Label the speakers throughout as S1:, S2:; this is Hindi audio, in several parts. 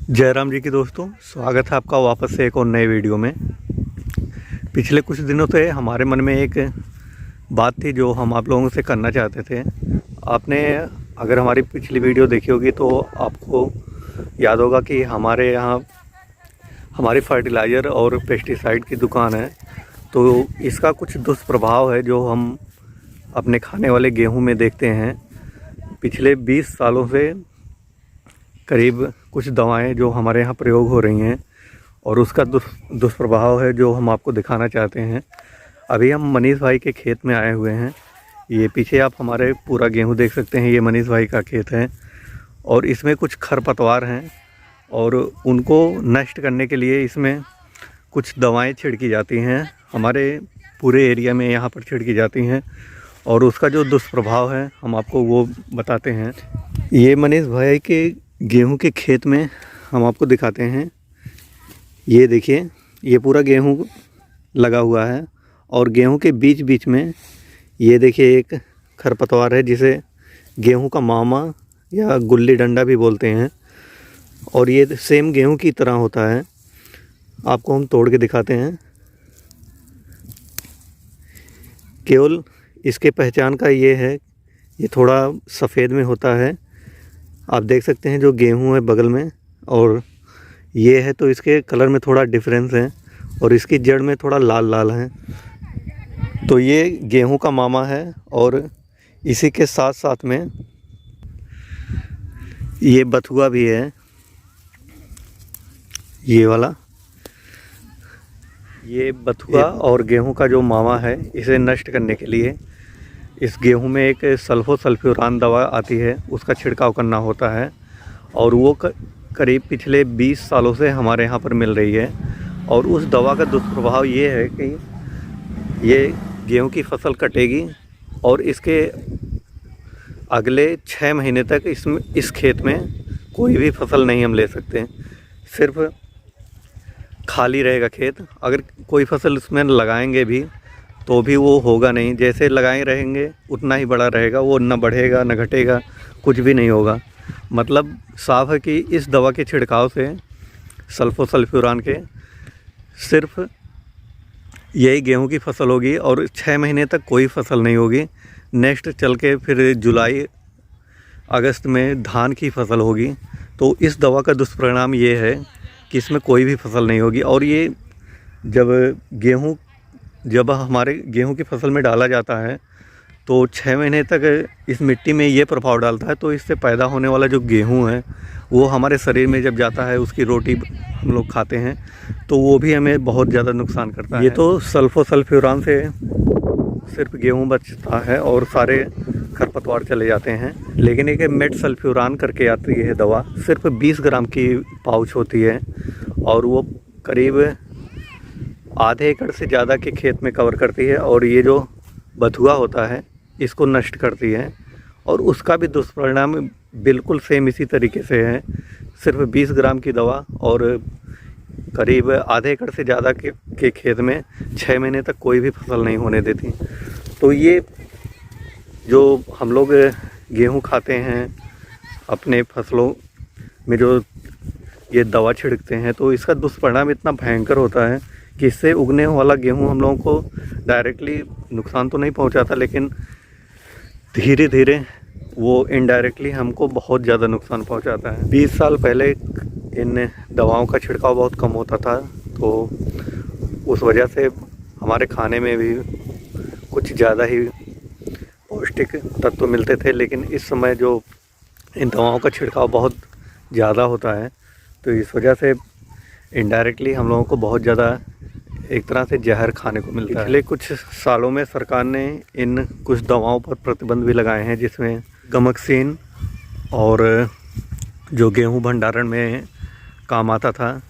S1: जयराम जी की दोस्तों, स्वागत है आपका वापस से एक और नए वीडियो में। पिछले कुछ दिनों से हमारे मन में एक बात थी जो हम आप लोगों से करना चाहते थे। आपने अगर हमारी पिछली वीडियो देखी होगी तो आपको याद होगा कि हमारे यहाँ हमारी फर्टिलाइज़र और पेस्टिसाइड की दुकान है। तो इसका कुछ दुष्प्रभाव है जो हम अपने खाने वाले गेहूं में देखते हैं। पिछले 20 सालों से करीब कुछ दवाएं जो हमारे यहाँ प्रयोग हो रही हैं और उसका दुष्प्रभाव है जो हम आपको दिखाना चाहते हैं। अभी हम मनीष भाई के खेत में आए हुए हैं। ये पीछे आप हमारे पूरा गेहूं देख सकते हैं, ये मनीष भाई का खेत है और इसमें कुछ खरपतवार हैं और उनको नष्ट करने के लिए इसमें कुछ दवाएं छिड़की जाती हैं। हमारे पूरे एरिया में यहाँ पर छिड़की जाती हैं और उसका जो दुष्प्रभाव है हम आपको वो बताते हैं। ये मनीष भाई के गेहूं के खेत में हम आपको दिखाते हैं। ये देखिए, ये पूरा गेहूं लगा हुआ है और गेहूं के बीच बीच में ये देखिए एक खरपतवार है जिसे गेहूं का मामा या गुल्ली डंडा भी बोलते हैं और ये सेम गेहूं की तरह होता है। आपको हम तोड़ के दिखाते हैं। केवल इसके पहचान का ये है, ये थोड़ा सफ़ेद में होता है। आप देख सकते हैं जो गेहूं है बगल में और ये है तो इसके कलर में थोड़ा डिफरेंस है और इसकी जड़ में थोड़ा लाल लाल है। तो ये गेहूं का मामा है और इसी के साथ साथ में ये बथुआ भी है, ये वाला। ये बथुआ और गेहूं का जो मामा है, इसे नष्ट करने के लिए इस गेहूं में एक सल्फोसल्फ्यूरान दवा आती है, उसका छिड़काव करना होता है और वो करीब पिछले 20 सालों से हमारे यहाँ पर मिल रही है। और उस दवा का दुष्प्रभाव ये है कि ये गेहूं की फसल कटेगी और इसके अगले 6 महीने तक इस खेत में कोई भी फसल नहीं हम ले सकते। सिर्फ खाली रहेगा खेत। अगर कोई फसल इसमें लगाएंगे भी तो भी वो होगा नहीं। जैसे लगाए रहेंगे उतना ही बड़ा रहेगा, वो न बढ़ेगा न घटेगा, कुछ भी नहीं होगा। मतलब साफ है कि इस दवा के छिड़काव से सल्फोसल्फ्यूरान के सिर्फ यही गेहूं की फसल होगी और 6 महीने तक कोई फसल नहीं होगी। नेक्स्ट चल के फिर जुलाई अगस्त में धान की फसल होगी। तो इस दवा का दुष्परिणाम ये है कि इसमें कोई भी फसल नहीं होगी। और ये जब हमारे गेहूं की फसल में डाला जाता है तो 6 महीने तक इस मिट्टी में ये प्रभाव डालता है। तो इससे पैदा होने वाला जो गेहूं है वो हमारे शरीर में जब जाता है, उसकी रोटी हम लोग खाते हैं तो वो भी हमें बहुत ज़्यादा नुकसान करता है। ये तो सल्फोसल्फ्यूरान से सिर्फ गेहूं बचता है और सारे खरपतवार चले जाते हैं। लेकिन एक मेटसल्फ्यूरान करके आती है दवा, सिर्फ 20 ग्राम की पाउच होती है और वो करीब आधे एकड़ से ज़्यादा के खेत में कवर करती है और ये जो बथुआ होता है इसको नष्ट करती है। और उसका भी दुष्परिणाम बिल्कुल सेम इसी तरीके से है। सिर्फ 20 ग्राम की दवा और करीब आधे एकड़ से ज़्यादा के खेत में 6 महीने तक कोई भी फसल नहीं होने देती। तो ये जो हम लोग गेहूं खाते हैं अपने फसलों में, जो ये दवा छिड़कते हैं, तो इसका दुष्परिणाम इतना भयंकर होता है कि इससे उगने वाला गेहूं हम लोगों को डायरेक्टली नुकसान तो नहीं पहुंचाता, लेकिन धीरे धीरे वो इनडायरेक्टली हमको बहुत ज़्यादा नुकसान पहुंचाता है। 20 साल पहले इन दवाओं का छिड़काव बहुत कम होता था, तो उस वजह से हमारे खाने में भी कुछ ज़्यादा ही पौष्टिक तत्व मिलते थे। लेकिन इस समय जो इन दवाओं का छिड़काव बहुत ज़्यादा होता है तो इस वजह से इनडायरेक्टली हम लोगों को बहुत ज़्यादा एक तरह से जहर खाने को मिलता है। पिछले कुछ सालों में सरकार ने इन कुछ दवाओं पर प्रतिबंध भी लगाए हैं, जिसमें गमक्सीन और जो गेहूं भंडारण में काम आता था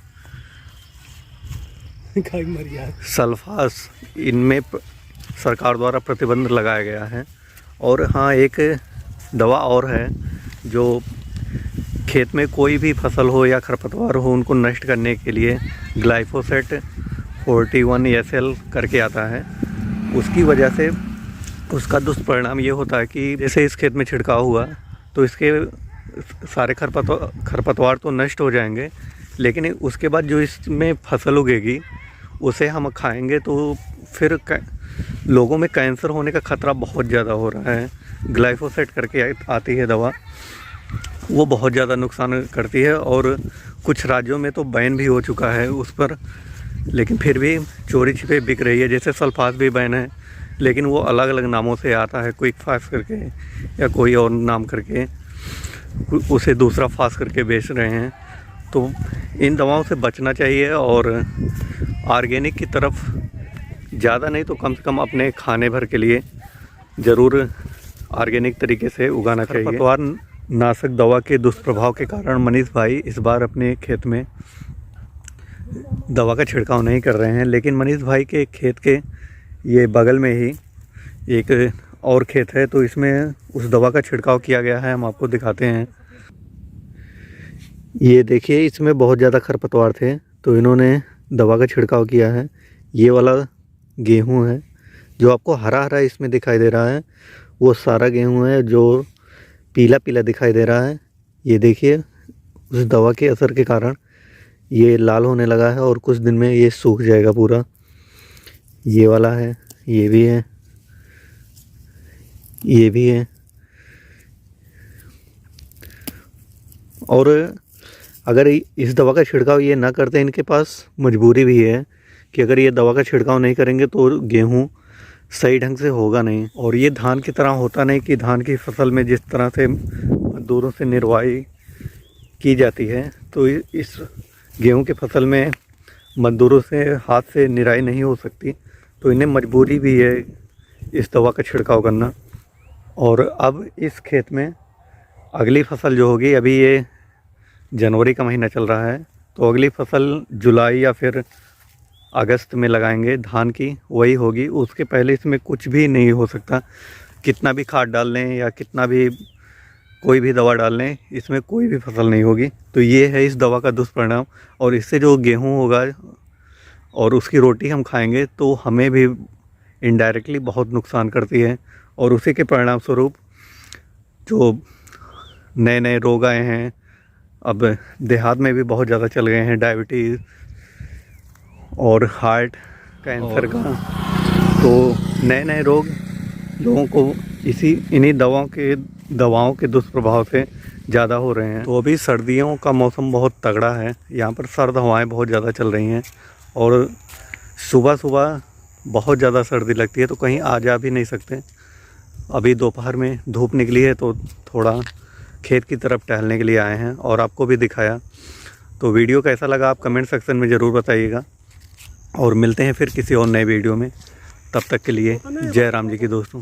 S1: सल्फास, इनमें सरकार द्वारा प्रतिबंध लगाया गया है। और हाँ, एक दवा और है जो खेत में कोई भी फसल हो या खरपतवार हो उनको नष्ट करने के लिए ग्लाइफोसेट 41 SL करके आता है। उसकी वजह से उसका दुष्परिणाम ये होता है कि जैसे इस खेत में छिड़काव हुआ तो इसके सारे खरपतवार तो नष्ट हो जाएंगे, लेकिन उसके बाद जो इसमें फसल उगेगी उसे हम खाएंगे तो फिर लोगों में कैंसर होने का ख़तरा बहुत ज़्यादा हो रहा है। ग्लाइफोसेट करके आती है दवा, वो बहुत ज़्यादा नुकसान करती है और कुछ राज्यों में तो बैन भी हो चुका है उस पर, लेकिन फिर भी चोरी छिपे बिक रही है। जैसे सल्फास भी बैन है, लेकिन वो अलग अलग नामों से आता है, क्विक फास्ट करके या कोई और नाम करके उसे दूसरा फास्ट करके बेच रहे हैं। तो इन दवाओं से बचना चाहिए और ऑर्गेनिक की तरफ ज़्यादा नहीं तो कम से कम अपने खाने भर के लिए ज़रूर ऑर्गेनिक तरीके से उगाना चाहिए। खरपतवार नाशक दवा के दुष्प्रभाव के कारण मनीष भाई इस बार अपने खेत में दवा का छिड़काव नहीं कर रहे हैं, लेकिन मनीष भाई के खेत के ये बगल में ही एक और खेत है, तो इसमें उस दवा का छिड़काव किया गया है। हम आपको दिखाते हैं। ये देखिए, इसमें बहुत ज़्यादा खरपतवार थे तो इन्होंने दवा का छिड़काव किया है। ये वाला गेहूं है जो आपको हरा हरा इसमें दिखाई दे रहा है, वो सारा गेहूं है जो पीला पीला दिखाई दे रहा है। ये देखिए, उस दवा के असर के कारण ये लाल होने लगा है और कुछ दिन में ये सूख जाएगा पूरा। ये वाला है, ये भी है, ये भी है। और अगर इस दवा का छिड़काव ये ना करते, इनके पास मजबूरी भी है कि अगर ये दवा का छिड़काव नहीं करेंगे तो गेहूं सही ढंग से होगा नहीं। और ये धान की तरह होता नहीं कि धान की फसल में जिस तरह से मजदूरों से निर्वाही की जाती है, तो इस गेहूं की फसल में मजदूरों से हाथ से निराई नहीं हो सकती, तो इन्हें मजबूरी भी है इस दवा का छिड़काव करना। और अब इस खेत में अगली फसल जो होगी, अभी ये जनवरी का महीना चल रहा है, तो अगली फसल जुलाई या फिर अगस्त में लगाएंगे धान की, वही होगी। उसके पहले इसमें कुछ भी नहीं हो सकता। कितना भी खाद डाल लें या कितना भी कोई भी दवा डाल लें, इसमें कोई भी फसल नहीं होगी। तो ये है इस दवा का दुष्परिणाम। और इससे जो गेहूं होगा और उसकी रोटी हम खाएंगे तो हमें भी इनडायरेक्टली बहुत नुकसान करती है। और उसी के परिणाम स्वरूप जो नए नए रोग आए हैं, अब देहात में भी बहुत ज़्यादा चल गए हैं, डायबिटीज़ और हार्ट कैंसर का। तो नए नए रोग लोगों को इन्हीं दवाओं के दुष्प्रभाव से ज़्यादा हो रहे हैं। तो अभी सर्दियों का मौसम बहुत तगड़ा है, यहाँ पर सर्द हवाएं बहुत ज़्यादा चल रही हैं और सुबह सुबह बहुत ज़्यादा सर्दी लगती है, तो कहीं आ जा भी नहीं सकते। अभी दोपहर में धूप निकली है तो थोड़ा खेत की तरफ टहलने के लिए आए हैं और आपको भी दिखाया। तो वीडियो कैसा लगा आप कमेंट सेक्शन में ज़रूर बताइएगा और मिलते हैं फिर किसी और नए वीडियो में। तब तक के लिए जय राम जी की दोस्तों।